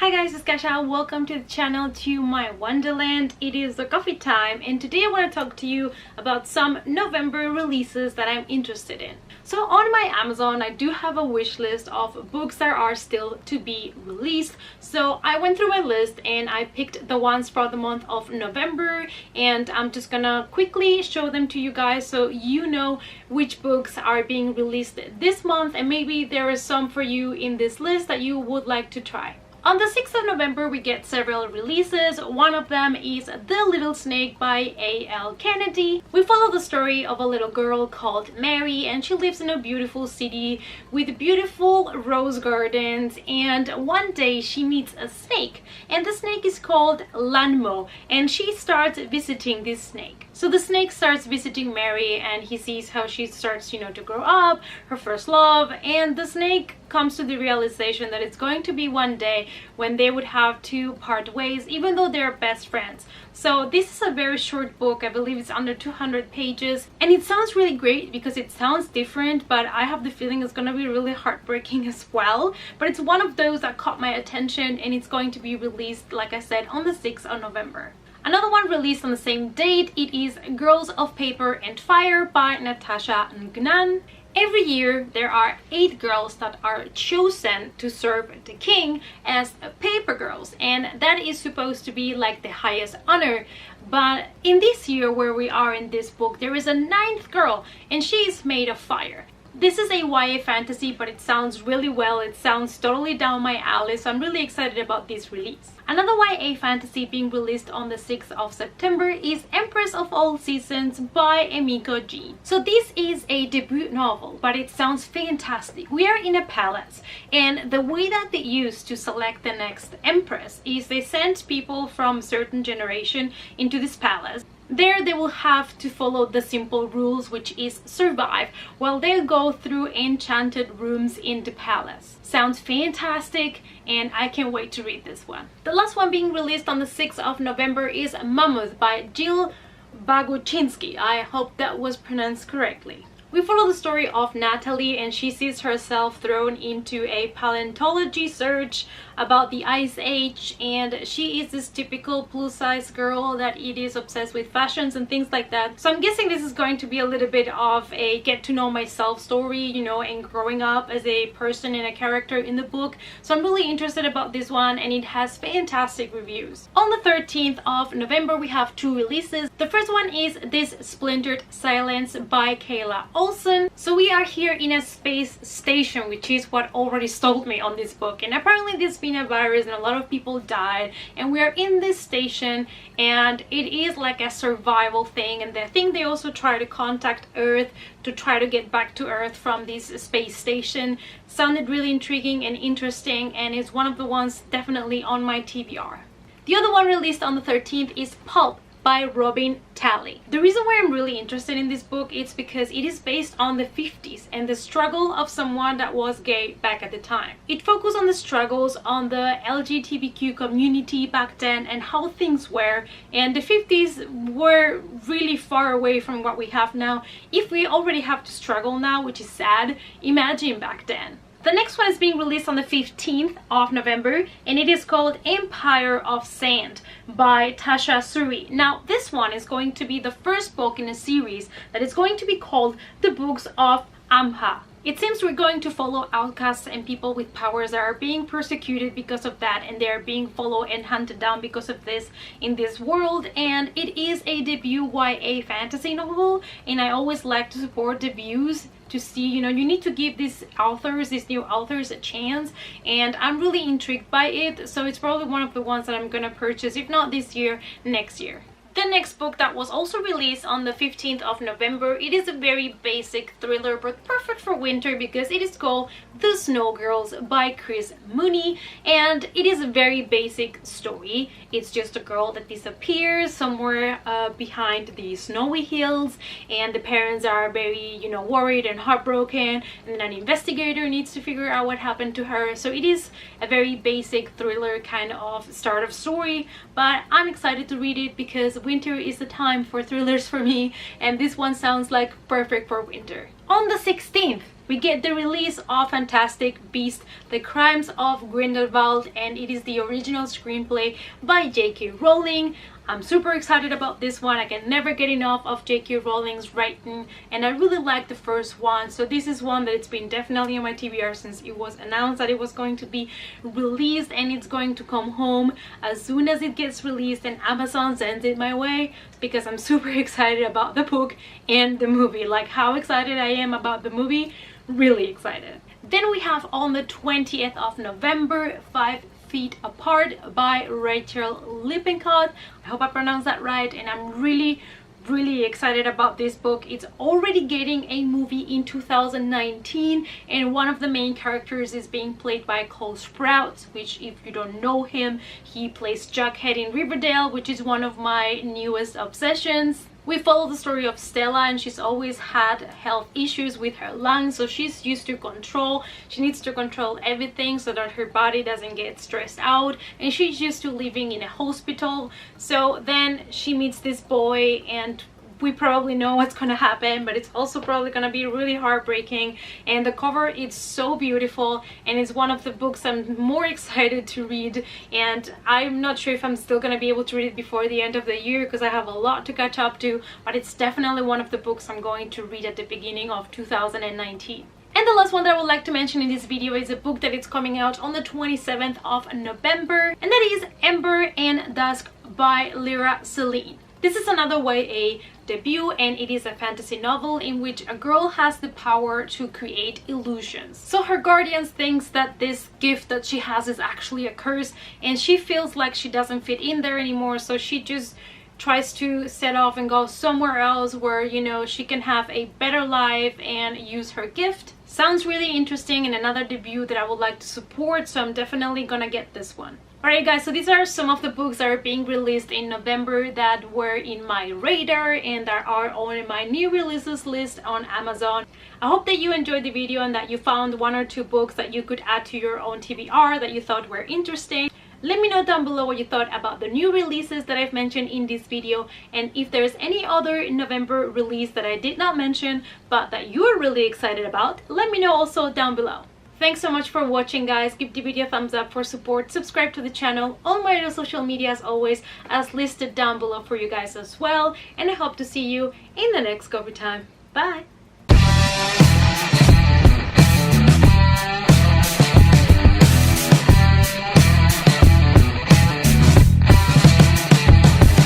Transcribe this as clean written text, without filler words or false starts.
Hi guys, it's Kasha. Welcome to the channel, to my wonderland. It is the coffee time and today I want to talk to you about some November releases that I'm interested in. So on my Amazon, I do have a wish list of books that are still to be released. So I went through my list and I picked the ones for the month of November, and I'm just gonna quickly show them to you guys so you know which books are being released this month, and maybe there is some for you in this list that you would like to try. On the 6th of November, we get several releases. One of them is The Little Snake by A.L. Kennedy. We follow the story of a little girl called Mary, and she lives in a beautiful city with beautiful rose gardens, and one day she meets a snake, and the snake is called Lanmo, and she starts visiting this snake. So the snake starts visiting Mary and he sees how she starts, to grow up, her first love, and the snake comes to the realization that it's going to be one day when they would have to part ways, even though they're best friends. So this is a very short book. I believe it's under 200 pages, and it sounds really great because it sounds different, but I have the feeling it's going to be really heartbreaking as well. But it's one of those that caught my attention, and it's going to be released, like I said, on the 6th of November. Another one released on the same date, it is Girls of Paper and Fire by Natasha Ngnan. Every year there are 8 girls that are chosen to serve the king as paper girls, and that is supposed to be like the highest honor. But in this year where we are in this book, there is a 9th girl and she is made of fire. This is a YA fantasy, but it sounds really well. It sounds totally down my alley, so I'm really excited about this release. Another YA fantasy being released on the 6th of September is Empress of All Seasons by Emiko Jean. So this is a debut novel, but it sounds fantastic. We are in a palace, and the way that they use to select the next empress is they send people from a certain generation into this palace. There they will have to follow the simple rules, which is survive while they go through enchanted rooms in the palace. Sounds fantastic, and I can't wait to read this one. The last one being released on the 6th of November is Mammoth by Jill Bagochinsky. I hope that was pronounced correctly. We follow the story of Natalie, and she sees herself thrown into a paleontology search about the Ice Age, and she is this typical plus-size girl that it is obsessed with fashions and things like that. So I'm guessing this is going to be a little bit of a get to know myself story, and growing up as a person and a character in the book. So I'm really interested about this one, and it has fantastic reviews. On the 13th of November, we have 2 releases. The first one is This Splintered Silence by Kayla Olson. So we are here in a space station, which is what already sold me on this book, and apparently there's been a virus and a lot of people died, and we are in this station, and it is like a survival thing, and I think they also try to contact Earth to try to get back to Earth from this space station. Sounded really intriguing and interesting, and is one of the ones definitely on my TBR. The other one released on the 13th is Pulp by Robin Talley. The reason why I'm really interested in this book is because it is based on the 50s and the struggle of someone that was gay back at the time. It focuses on the struggles on the LGBTQ community back then and how things were, and the 50s were really far away from what we have now. If we already have to struggle now, which is sad, imagine back then. The next one is being released on the 15th of November, and it is called Empire of Sand by Tasha Suri. Now, this one is going to be the first book in a series that is going to be called The Books of Amha. It seems we're going to follow outcasts and people with powers that are being persecuted because of that, and they're being followed and hunted down because of this in this world. And it is a debut YA fantasy novel, and I always like to support debuts to see, you need to give these new authors a chance, and I'm really intrigued by it. So it's probably one of the ones that I'm gonna purchase, if not this year, next year. The next book that was also released on the 15th of November, it is a very basic thriller but perfect for winter because it is called The Snow Girls by Chris Mooney, and it is a very basic story. It's just a girl that disappears somewhere behind the snowy hills, and the parents are very, worried and heartbroken, and then an investigator needs to figure out what happened to her. So it is a very basic thriller kind of start of story, but I'm excited to read it because winter is the time for thrillers for me, and this one sounds like perfect for winter. On the 16th We get the release of Fantastic Beasts: The Crimes of Grindelwald, and it is the original screenplay by J.K. Rowling. I'm super excited about this one. I can never get enough of J.K. Rowling's writing, and I really like the first one. So this is one that it's been definitely on my TBR since it was announced that it was going to be released, and it's going to come home as soon as it gets released and Amazon sends it my way, because I'm super excited about the book and the movie. Like how excited I am about the movie, really excited. Then we have on the 20th of November, 5 Feet Apart by Rachel Lippincott. I hope I pronounced that right, and I'm really excited about this book. It's already getting a movie in 2019, and one of the main characters is being played by Cole Sprouse, which, if you don't know him, he plays Jughead in Riverdale, which is one of my newest obsessions. We follow the story of Stella, and she's always had health issues with her lungs, so she's used to control. She needs to control everything so that her body doesn't get stressed out, and she's used to living in a hospital. So then she meets this boy, and we probably know what's gonna happen, but it's also probably gonna be really heartbreaking. And the cover, it's so beautiful, and it's one of the books I'm more excited to read, and I'm not sure if I'm still gonna be able to read it before the end of the year because I have a lot to catch up to, but it's definitely one of the books I'm going to read at the beginning of 2019. And the last one that I would like to mention in this video is a book that is coming out on the 27th of November, and that is Ember and Dusk by Lyra Celine. This is another YA debut, and it is a fantasy novel in which a girl has the power to create illusions. So her guardians thinks that this gift that she has is actually a curse, and she feels like she doesn't fit in there anymore, so she just tries to set off and go somewhere else where, you know, she can have a better life and use her gift. Sounds really interesting, and another debut that I would like to support, so I'm definitely gonna get this one. Alright guys, so these are some of the books that are being released in November that were in my radar and that are on my new releases list on Amazon. I hope that you enjoyed the video and that you found one or two books that you could add to your own TBR that you thought were interesting. Let me know down below what you thought about the new releases that I've mentioned in this video, and if there's any other November release that I did not mention but that you're really excited about, let me know also down below. Thanks so much for watching, guys. Give the video a thumbs up for support, subscribe to the channel, all my other social media as always as listed down below for you guys as well, and I hope to see you in the next coffee time. Bye!